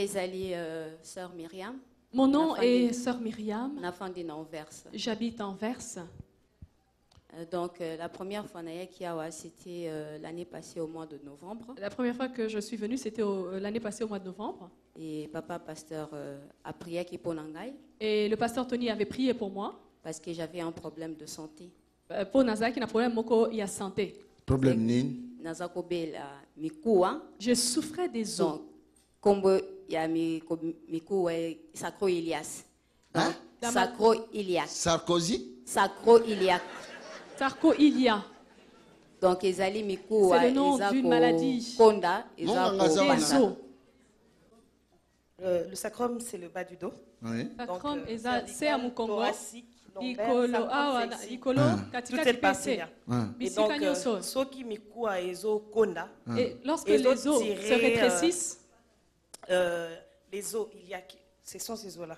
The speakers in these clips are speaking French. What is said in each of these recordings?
Ezali, sœur Myriam. Mon nom est sœur Myriam. J'habite en Verse. Donc, la première fois c'était l'année passée au mois de novembre. La première fois que je suis venue, c'était l'année passée au mois de novembre. Et papa pasteur a prié pour Nangai. Et le pasteur Tony avait prié pour moi. Parce que j'avais un problème de santé. Pour Nazaki, un problème de santé. Problème ni. Je souffrais des os. Donc, comme il y a Mikou Sacro Ilias. Hein? Sacro Ilias. Sarkozy? Sacro Ilias. Sarko Ilia. Donc, Ezali Mikou c'est le nom d'une maladie. Konda, des os. Le sacrum, c'est le bas du dos. Oui. Sacrum, c'est à Mukongo. Toute cette partie-là. Et donc, et lorsque les os se rétrécissent, les os, ce sont ces os-là.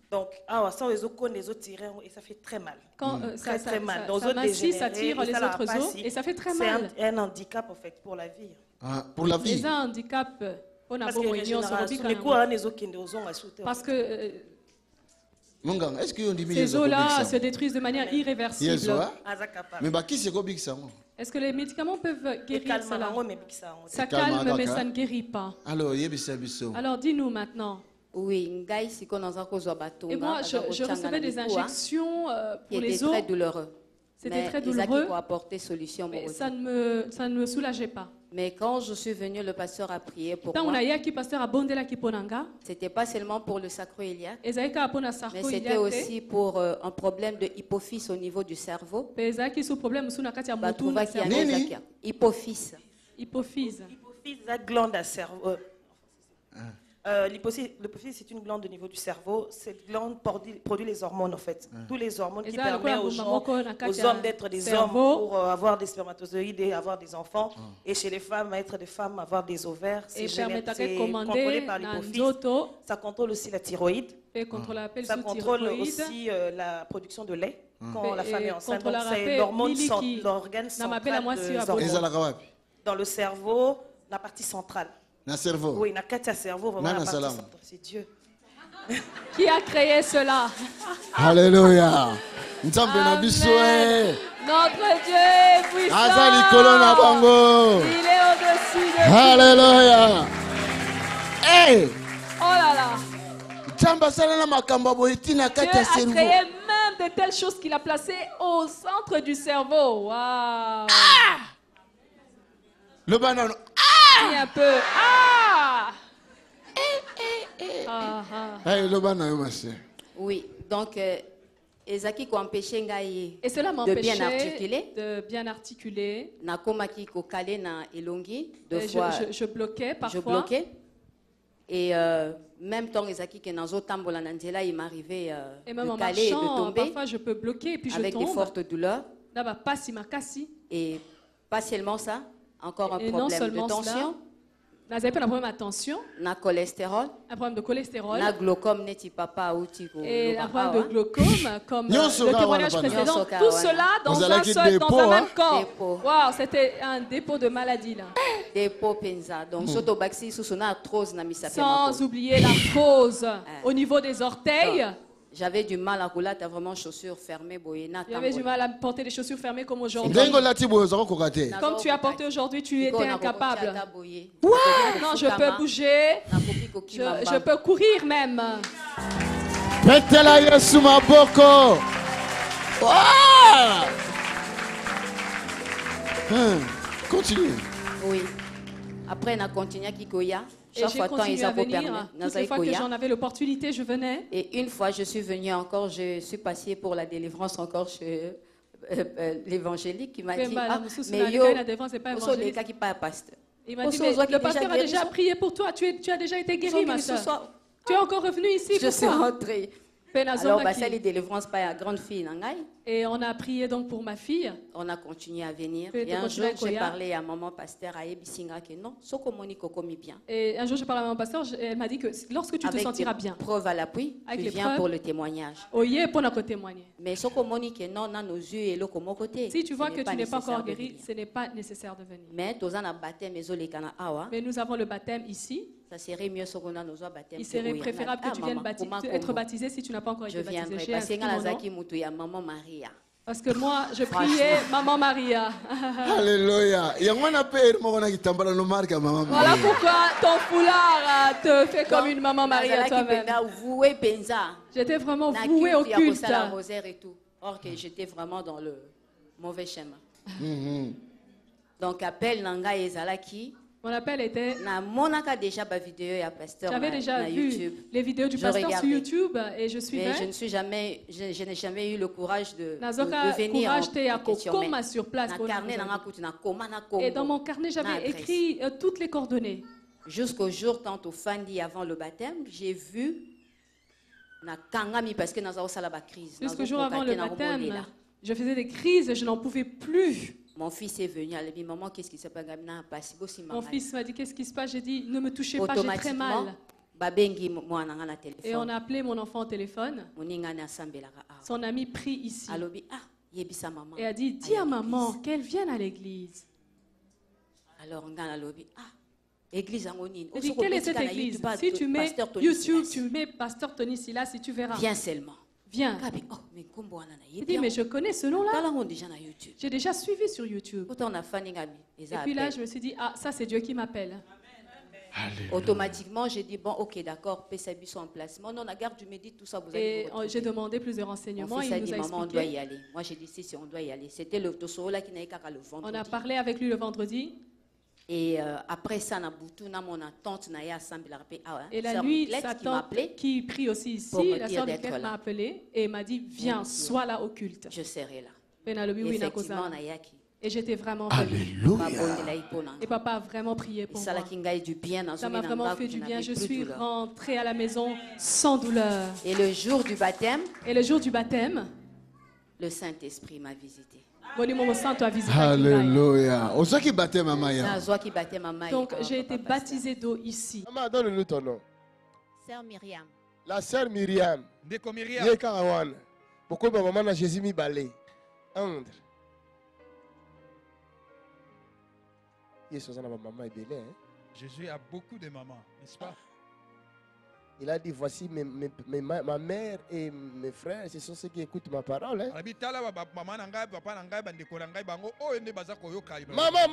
Donc, sans les os, les os tirés, et ça fait très mal. Quand très, très mal. Ça massif, ça tire les autres os, et ça fait très mal. C'est un handicap, en fait, pour la vie. Pour la vie. C'est un handicap. Parce que est-ce que ces os-là se détruisent de manière irréversible. Mais qui c'est que ça? Est-ce que les médicaments peuvent guérir cela? Ça calme, mais ça ne guérit pas. Alors dis-nous maintenant. Oui, et moi, je recevais des injections pour les os. C'était très douloureux, mais ça ne me soulageait pas. Mais quand je suis venue, le pasteur a prié pour moi. C'était pas seulement pour le sacro-iliaque, mais c'était aussi pour un problème de hypophyse au niveau du cerveau. Hypophyse. Hypophyse. La glande à cerveau. L'hypophyse, c'est une glande au niveau du cerveau. Cette glande produit les hormones, en fait. Tous les hormones qui permettent aux hommes d'être des hommes pour avoir des spermatozoïdes et avoir des enfants. Et chez les femmes, être des femmes, avoir des ovaires. C'est contrôlé par l'hypophyse. Ça contrôle aussi la thyroïde. Ça contrôle aussi la production de lait quand la femme est enceinte. Donc, c'est l'organe central dans le cerveau, la partie centrale. Dans le cerveau. Oui, dans le cerveau, vraiment la partie centrale. C'est Dieu. Qui a créé cela? Alléluia. Notre Dieu est puissant. Il est au-dessus de tout. Alléluia. Hey! Oh là là. Dieu a créé même de telles choses qu'il a placées au centre du cerveau. Waouh. Le banane. Un peu. Oui, donc Ezaki ko empêché ngai et cela de bien articuler. De bien articuler. Nakomaki ko kale na elongi deux fois. Je bloquais parfois. Je bloquais. Et même temps Ezaki que nazo tambola na nzela, il m'arrivait de caler et de tomber. Parfois je peux bloquer et puis je tombe. Avec des fortes douleurs. Et pas seulement ça. Encore un problème de tension. Vous avez pas un problème de tension. Un cholestérol. Un problème de cholestérol. Un glaucome et un problème de glaucome comme le témoignage précédent. Tout cela dans un même corps. Waouh, c'était un dépôt de maladie là. Dépôt penza. Donc sans oublier l'arthrose au niveau des orteils. J'avais du mal à rouler, tu as vraiment chaussures fermées. J'avais du mal à porter des chaussures fermées comme aujourd'hui. Comme tu as porté aujourd'hui, tu étais incapable. Non, je peux bouger. Je peux courir même. Continue. Oui. Après, on a continué à Kikoya. Et j'ai continué à venir. Toutes les fois que j'en avais l'opportunité, je venais. Et une fois, je suis venue encore, je suis passée pour la délivrance encore chez l'évangélique qui m'a dit mais yo, il m'a dit, mais le pasteur a déjà prié pour toi, tu as déjà été guérie, ma soeur. Tu es encore revenue ici, je suis rentrée. Alors, et on a prié donc pour ma fille. On a continué à venir. Et un jour, j'ai parlé à maman pasteur à Ebisinga que non, bien. Et un jour, j'ai parlé à maman pasteur, elle m'a dit que lorsque tu te sentiras bien, preuve à l'appui, tu viens pour le témoignage. Mais si tu vois que tu n'es pas encore guéri, ce n'est pas nécessaire de venir. Mais nous avons le baptême ici. Ça serait mieux si on a nos baptêmes. Il serait préférable que tu viennes être baptisé si tu n'as pas encore été baptisé. Je viendrai. Maman Maria. Parce que moi, je priais Maman Maria. Alléluia. Voilà pourquoi ton foulard te fait comme une Maman Maria toi-même. J'étais vraiment vouée au culte. Or que j'étais vraiment dans le mauvais schéma. Donc, appel Nanga Ezalaki. Mon appel était... J'avais déjà vu les vidéos du pasteur sur YouTube et je suivais. Mais je n'ai jamais eu le courage de venir en sur place. Et dans mon carnet, j'avais écrit toutes les coordonnées. Jusqu'au jour, tant au Fandi avant le baptême, j'ai vu jusqu'au jour avant le baptême, je faisais des crises et je n'en pouvais plus. Mon fils est venu, elle m'a dit, maman, qu'est-ce qui se passe? Mon fils m'a dit, qu'est-ce qui se passe? J'ai dit, ne me touchez pas, j'ai très mal. Et on a appelé mon enfant au téléphone. Son ami prie ici. Et a dit, dis à maman qu'elle vienne à l'église. Alors on a dit, église en Ligne. Quelle est cette église? Si tu mets YouTube, tu mets Pasteur Tony Silas, si tu verras. Viens seulement. Viens. Il dit, mais je connais ce nom-là. J'ai déjà suivi sur YouTube. Et puis là, je me suis dit, ah, ça c'est Dieu qui m'appelle. Automatiquement, j'ai dit, bon, ok, d'accord, PSAB sont en place. Mon nom, la garde du Midi, tout ça, vous allez. Et j'ai demandé plus de renseignements. Mon fils a dit, maman, on doit y aller. Moi, j'ai dit, si, on doit y aller. C'était le Tosoro là qui n'avait qu'à le vendredi. On a parlé avec lui le vendredi. Et après ça, mon tante et la nuit, sa tante qui prie aussi ici, la sœur Miquel m'a appelé et m'a dit, viens, sois là au culte. Je serai là. Effectivement, et j'étais vraiment Alléluia. Et papa a vraiment prié pour moi. Ça m'a vraiment fait du bien. Je suis rentrée à la maison sans douleur. Et le jour du baptême, le Saint-Esprit m'a visité. Alléluia. Donc j'ai été baptisée d'eau ici. Maman, donne-nous ton nom. Sœur Myriam. La sœur Myriam. Pourquoi maman a Jésus mis balai? Andre. Jésus a beaucoup de mamans, n'est-ce pas? Il a dit, voici ma mère et mes frères, ce sont ceux qui écoutent ma parole. Hein? Maman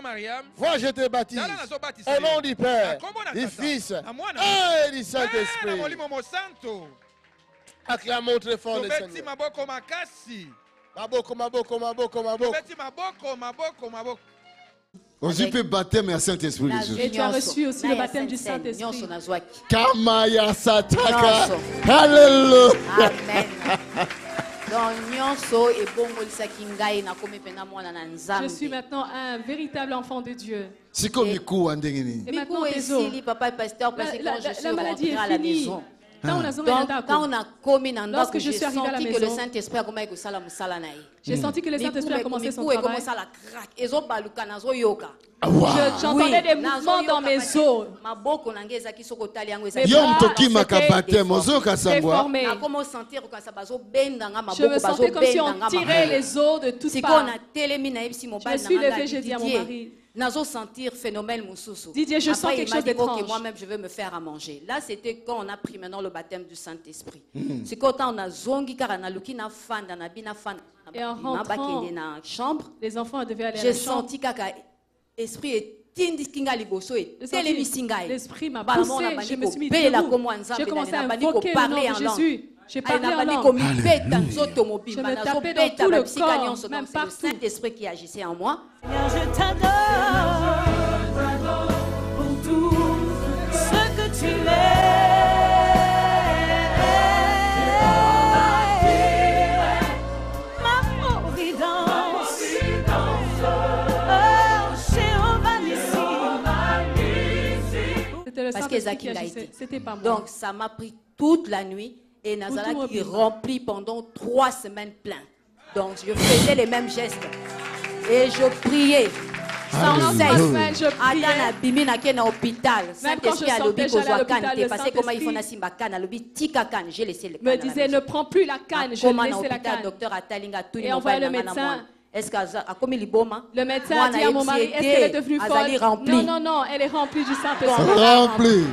Mariam, vois, je te baptise au nom du Père, du Fils et du Saint-Esprit. Acclamons très fort le Seigneur. On peut baptême et Saint-Esprit. Et tu as reçu aussi le baptême du Saint-Esprit. Kamaya Sataka. Alléluia. Amen. Je suis maintenant un véritable enfant de Dieu. C'est comme Et maintenant tes os. La maladie est finie. Quand lorsque je suis arrivé à la maison, le Saint-Esprit a commencé j'ai senti que le Saint-Esprit a commencé son travail. J'entendais des mouvements dans mes os. Je me sentais comme si on tirait les os de toutes parts. Je me suis levée, j'ai dit à mon mari, Didier, je sens quelque chose d'étrange. Moi-même, je vais me faire à manger. Là, c'était quand on a pris maintenant le baptême du Saint-Esprit. C'est quand on a zongi car on a luki na fan na bina fan. Et en rentrant, les enfants devaient aller à la chambre. J'ai senti que l'esprit est l'esprit m'a poussé, je me suis mis debout. J'ai commencé à invoquer le nom de Jésus. J'ai parlé en langue. Je me tapais dans tout le corps, même partout. C'est le Saint-Esprit qui agissait en moi. Je t'adore pour tout ce que tu es. Ma providence. C'était le Saint-Esprit qui agissait. C'était pas moi. Donc ça m'a pris toute la nuit et Nazala qui remplit pendant 3 semaines plein. Donc je faisais les mêmes gestes et je priais. Sans cesse. Je priais. Même quand je sortais, j'allais à l'hôpital, le Saint-Esprit me disait ne prends plus la canne, je laissais la canne. Et envoyait le médecin. Est-ce le médecin a dit à mon mari, est-ce qu'elle est devenue folle? Non, non, non, elle est remplie du Saint-Esprit. Remplie.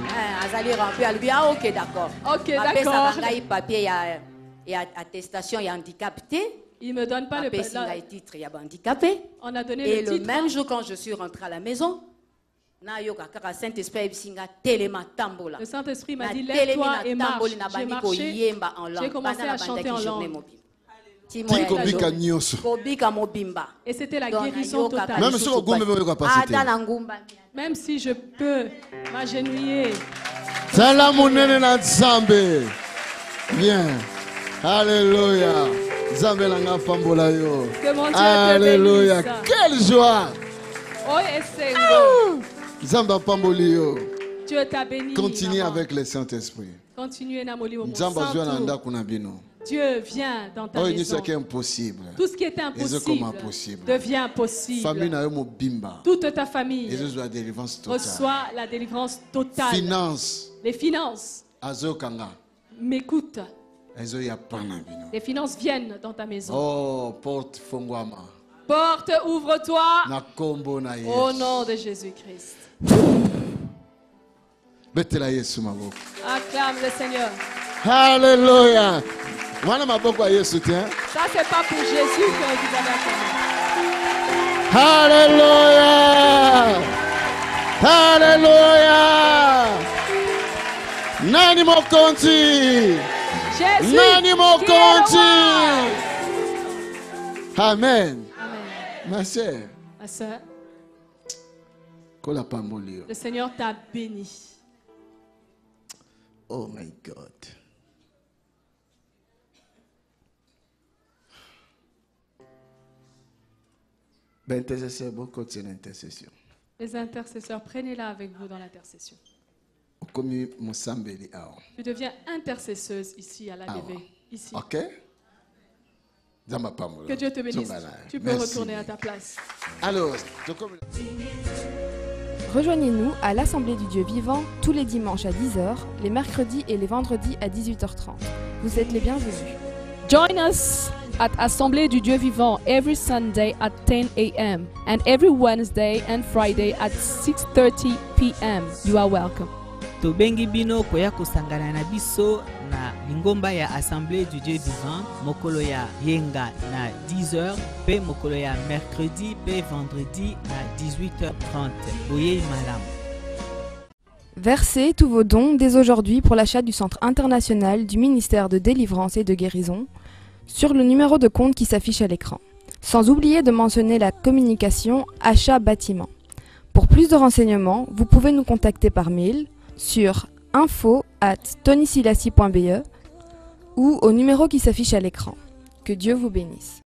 Elle dit, ah, ok, d'accord. Ok, d'accord. Papier, il y a attestation, il y a handicapé. Il ne me donne pas le titre, il y a handicapé. On a donné et le titre. Le même jour, quand je suis rentrée à la maison, le Saint-Esprit m'a dit, lève-toi et marche. J'ai marché, j'ai commencé à chanter en langue. Et c'était la guérison totale. Même si je peux m'agenouiller. Bien. Alléluia. Que mon Dieu Alléluia. Quelle joie. Dieu t'a béni. Continuez avec le Saint-Esprit. Continuez à Dieu vient dans ta maison. Tout ce qui est impossible devient possible. Toute ta famille reçoit la délivrance totale. Les finances m'écoute. Les finances viennent dans ta maison. Oh, porte fongwama. Porte, ouvre-toi. Au nom de Jésus-Christ. Acclame le Seigneur. Alléluia. Ça, c'est pas pour Jésus que vous avez acclamé. Alléluia. Alléluia. Nani mokonzi. Jésus. Nani mokonzi. Amen. Ma sœur. Ma sœur. Le Seigneur t'a béni. Oh my God. Les intercesseurs, prenez-la avec vous dans l'intercession. Tu deviens intercesseuse ici à l'ADV. Ici. Ok. Que Dieu te bénisse. Tu peux retourner à ta place. Alors, rejoignez-nous à l'Assemblée du Dieu vivant tous les dimanches à 10h, les mercredis et les vendredis à 18h30. Vous êtes les bienvenus. Join us at Assemblée du Dieu vivant every Sunday at 10 a.m. and every Wednesday and Friday at 6:30 p.m. You are welcome. Tobengi bino koya kusangana na biso na lingomba ya Assemblée du Dieu vivant mokolo ya yenga na 10h pe mokolo ya mercredi pe vendredi na 18h30. Boye malam. Versez tous vos dons dès aujourd'hui pour l'achat du Centre international du ministère de délivrance et de guérison sur le numéro de compte qui s'affiche à l'écran. Sans oublier de mentionner la communication achat bâtiment. Pour plus de renseignements, vous pouvez nous contacter par mail sur info@tonysilassi.be ou au numéro qui s'affiche à l'écran. Que Dieu vous bénisse.